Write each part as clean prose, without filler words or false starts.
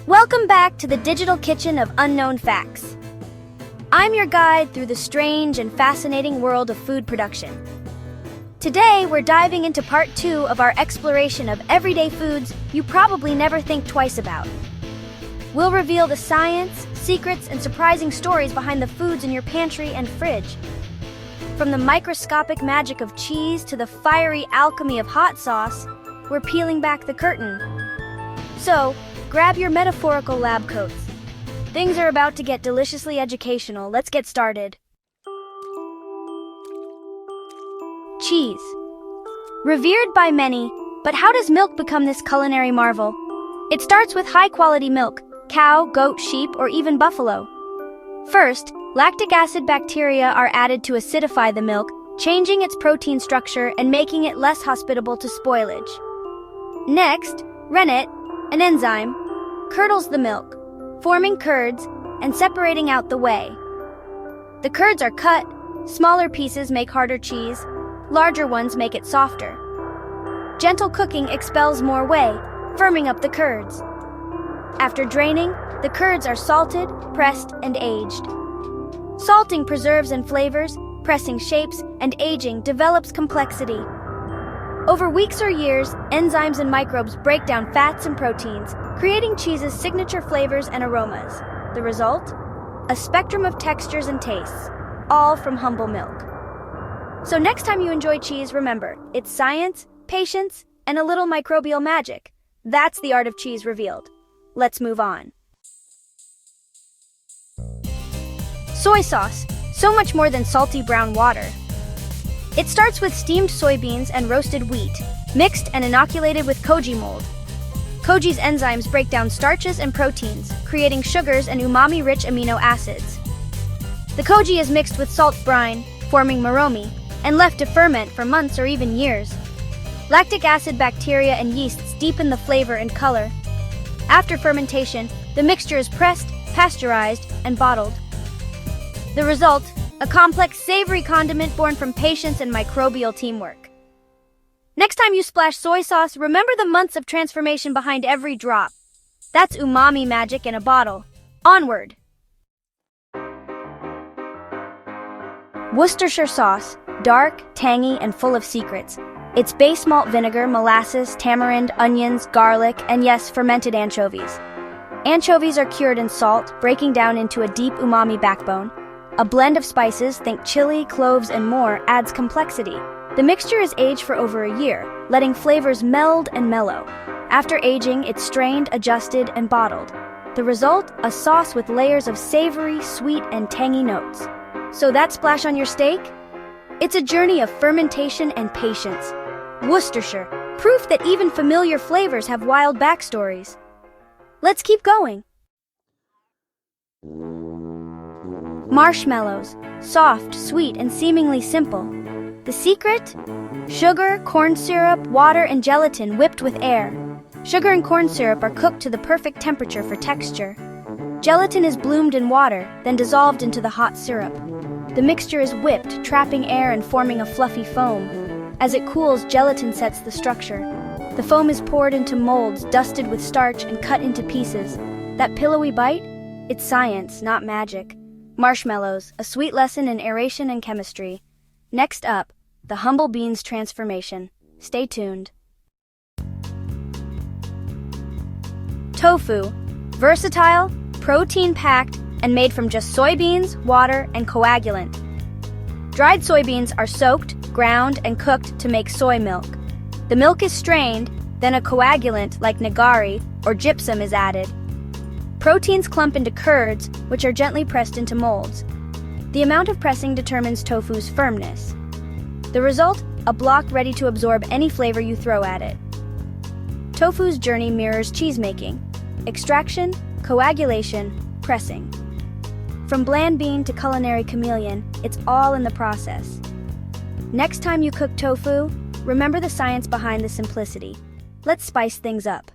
Welcome back to the digital kitchen of unknown facts. I'm your guide through the strange and fascinating world of food production. Today, we're diving into part 2 of our exploration of everyday foods you probably never think twice about. We'll reveal the science, secrets, and surprising stories behind the foods in your pantry and fridge. From the microscopic magic of cheese to the fiery alchemy of hot sauce, we're peeling back the curtain. So, grab your metaphorical lab coats. Things are about to get deliciously educational. Let's get started. Cheese. Revered by many, but how does milk become this culinary marvel? It starts with high-quality milk, cow, goat, sheep, or even buffalo. First, lactic acid bacteria are added to acidify the milk, changing its protein structure and making it less hospitable to spoilage. Next, rennet, an enzyme, curdles the milk, forming curds and separating out the whey. The curds are cut, smaller pieces make harder cheese, larger ones make it softer. Gentle cooking expels more whey, firming up the curds. After draining, the curds are salted, pressed, and aged. Salting preserves and flavors, pressing shapes, and aging develops complexity. Over weeks or years, enzymes and microbes break down fats and proteins, creating cheese's signature flavors and aromas. The result? A spectrum of textures and tastes, all from humble milk. So next time you enjoy cheese, remember, it's science, patience, and a little microbial magic. That's the art of cheese revealed. Let's move on. Soy sauce, so much more than salty brown water. It starts with steamed soybeans and roasted wheat, mixed and inoculated with koji mold. Koji's enzymes break down starches and proteins, creating sugars and umami-rich amino acids. The koji is mixed with salt brine, forming moromi, and left to ferment for months or even years. Lactic acid bacteria and yeasts deepen the flavor and color. After fermentation, the mixture is pressed, pasteurized, and bottled. The result? A complex, savory condiment born from patience and microbial teamwork. Next time you splash soy sauce, remember the months of transformation behind every drop. That's umami magic in a bottle. Onward! Worcestershire sauce, dark, tangy, and full of secrets. It's base malt vinegar, molasses, tamarind, onions, garlic, and yes, fermented anchovies. Anchovies are cured in salt, breaking down into a deep umami backbone. A blend of spices, think chili, cloves, and more, adds complexity. The mixture is aged for over a year, letting flavors meld and mellow. After aging, it's strained, adjusted, and bottled. The result? A sauce with layers of savory, sweet, and tangy notes. So that splash on your steak? It's a journey of fermentation and patience. Worcestershire, proof that even familiar flavors have wild backstories. Let's keep going. Marshmallows, soft, sweet, and seemingly simple. The secret? Sugar, corn syrup, water, and gelatin whipped with air. Sugar and corn syrup are cooked to the perfect temperature for texture. Gelatin is bloomed in water, then dissolved into the hot syrup. The mixture is whipped, trapping air and forming a fluffy foam. As it cools, gelatin sets the structure. The foam is poured into molds, dusted with starch, and cut into pieces. That pillowy bite? It's science, not magic. Marshmallows, a sweet lesson in aeration and chemistry. Next up, the humble beans transformation. Stay tuned. Tofu, versatile, protein-packed, and made from just soybeans, water, and coagulant. Dried soybeans are soaked, ground, and cooked to make soy milk. The milk is strained, then a coagulant like nigari or gypsum is added. Proteins clump into curds, which are gently pressed into molds. The amount of pressing determines tofu's firmness. The result? A block ready to absorb any flavor you throw at it. Tofu's journey mirrors cheesemaking. Extraction, coagulation, pressing. From bland bean to culinary chameleon, it's all in the process. Next time you cook tofu, remember the science behind the simplicity. Let's spice things up.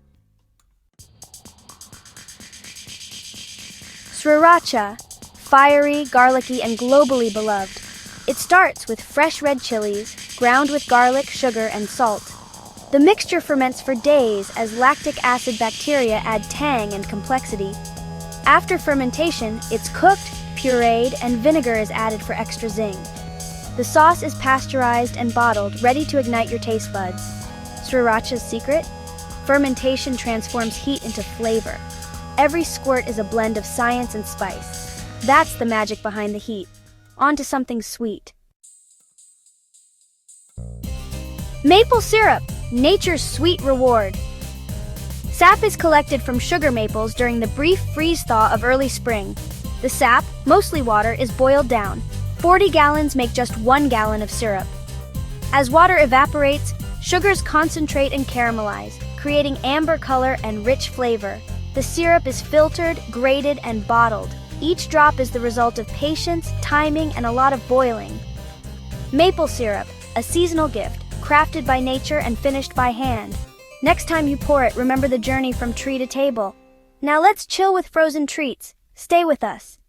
Sriracha, fiery, garlicky, and globally beloved. It starts with fresh red chilies, ground with garlic, sugar, and salt. The mixture ferments for days as lactic acid bacteria add tang and complexity. After fermentation, it's cooked, pureed, and vinegar is added for extra zing. The sauce is pasteurized and bottled, ready to ignite your taste buds. Sriracha's secret? Fermentation transforms heat into flavor. Every squirt is a blend of science and spice. That's the magic behind the heat. On to something sweet. Maple syrup, nature's sweet reward. Sap is collected from sugar maples during the brief freeze-thaw of early spring. The sap, mostly water, is boiled down. 40 gallons make just 1 gallon of syrup. As water evaporates, sugars concentrate and caramelize, creating amber color and rich flavor. The syrup is filtered, grated, and bottled. Each drop is the result of patience, timing, and a lot of boiling. Maple syrup, a seasonal gift, crafted by nature and finished by hand. Next time you pour it, remember the journey from tree to table. Now let's chill with frozen treats. Stay with us.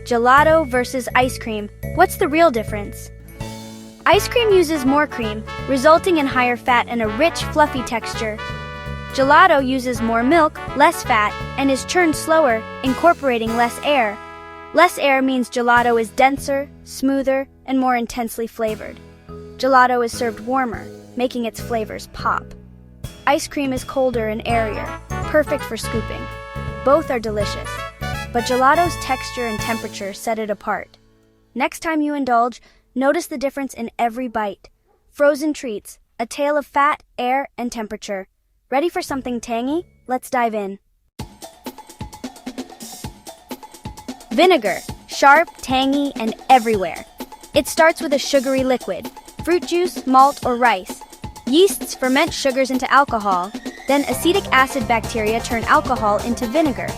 Gelato versus ice cream. What's the real difference? Ice cream uses more cream, resulting in higher fat and a rich, fluffy texture. Gelato uses more milk, less fat, and is churned slower, incorporating less air. Less air means gelato is denser, smoother, and more intensely flavored. Gelato is served warmer, making its flavors pop. Ice cream is colder and airier, perfect for scooping. Both are delicious, but gelato's texture and temperature set it apart. Next time you indulge, notice the difference in every bite. Frozen treats, a tale of fat, air, and temperature. Ready for something tangy? Let's dive in. Vinegar, sharp, tangy, and everywhere. It starts with a sugary liquid, fruit juice, malt, or rice. Yeasts ferment sugars into alcohol, then acetic acid bacteria turn alcohol into vinegar.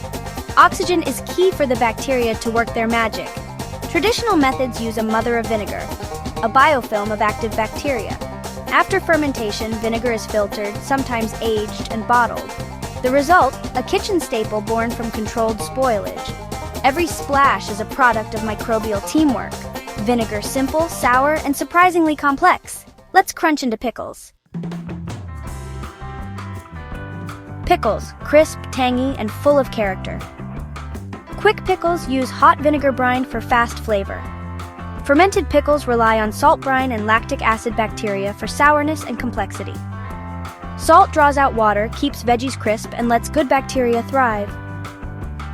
Oxygen is key for the bacteria to work their magic. Traditional methods use a mother of vinegar, a biofilm of active bacteria. After fermentation, vinegar is filtered, sometimes aged, and bottled. The result, a kitchen staple born from controlled spoilage. Every splash is a product of microbial teamwork. Vinegar simple, sour, and surprisingly complex. Let's crunch into pickles. Pickles, crisp, tangy, and full of character. Quick pickles use hot vinegar brine for fast flavor. Fermented pickles rely on salt brine and lactic acid bacteria for sourness and complexity. Salt draws out water, keeps veggies crisp, and lets good bacteria thrive.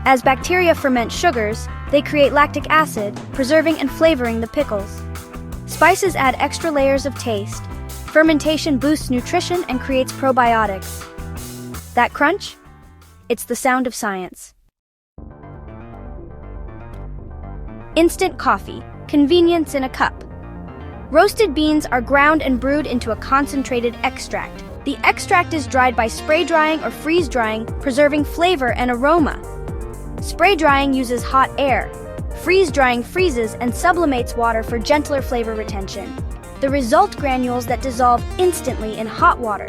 As bacteria ferment sugars, they create lactic acid, preserving and flavoring the pickles. Spices add extra layers of taste. Fermentation boosts nutrition and creates probiotics. That crunch? It's the sound of science. Instant coffee, convenience in a cup. Roasted beans are ground and brewed into a concentrated extract. The extract is dried by spray drying or freeze drying, preserving flavor and aroma. Spray drying uses hot air. Freeze drying freezes and sublimates water for gentler flavor retention. The result granules that dissolve instantly in hot water.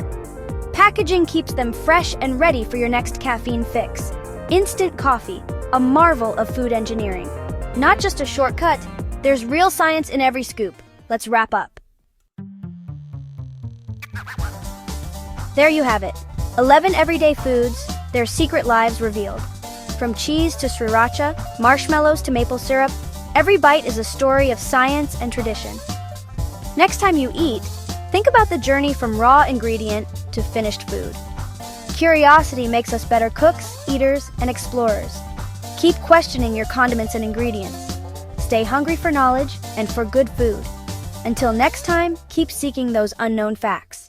Packaging keeps them fresh and ready for your next caffeine fix. Instant coffee, a marvel of food engineering. Not just a shortcut, there's real science in every scoop. Let's wrap up. There you have it. 11 everyday foods, their secret lives revealed. From cheese to sriracha, marshmallows to maple syrup, every bite is a story of science and tradition. Next time you eat, think about the journey from raw ingredient to finished food. Curiosity makes us better cooks, eaters, and explorers. Keep questioning your condiments and ingredients. Stay hungry for knowledge and for good food. Until next time, keep seeking those unknown facts.